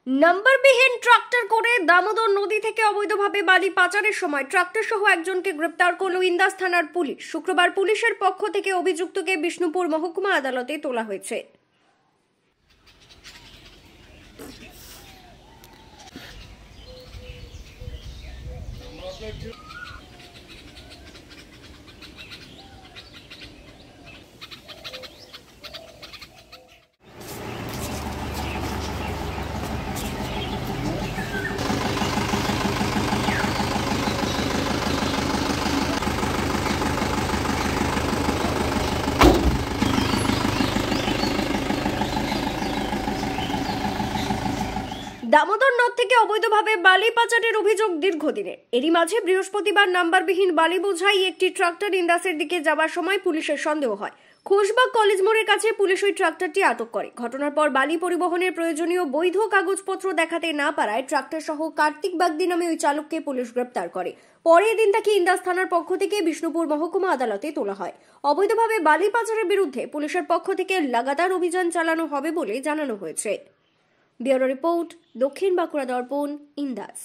নম্বরবিহীন tractor করে দামোদর নদী থেকে অবৈধভাবে বালি পাচারের সময় ট্রাক্টর সহ একজনকে গ্রেপ্তার করল ইন্দাস থানার পুলিশ। শুক্রবার পুলিশের পক্ষ থেকে অভিযুক্তকে বিষ্ণুপুর মহকুমা আদালতে তোলা হয়েছে। দামোদর নদ থেকে অবৈধভাবে বালি পাচারের অভিযোগ দীর্ঘদিনের। এরই মাঝে বৃহস্পতিবার নাম্বারবিহীন বালি বোঝাই একটি ট্রাক্টর ইন্দাসের দিকে যাওয়ার সময় পুলিশের সন্দেহ হয়। খোশবাগ কলেজ মোড়ের কাছে পুলিশ ওই ট্রাক্টরটি আটক করে। ঘটনার পর বালি পরিবহনের প্রয়োজনীয় বৈধ কাগজপত্র দেখাতে না পারায় ট্রাক্টর সহ কার্তিক বাগদি নামে ওই চালককে পুলিশ গ্রেপ্তার করে। পরে এদিন তাকে ইন্দাস থানার পক্ষ থেকে বিষ্ণুপুর মহকুমা আদালতে তোলা হয়। অবৈধভাবে বালি পাচারের বিরুদ্ধে পুলিশের পক্ষ থেকে লাগাতার অভিযান চালানো হবে বলে জানানো হয়েছে। ব্যুরো রিপোর্ট, দক্ষিণ বাঁকুড়া দর্পণ, ইন্দাস।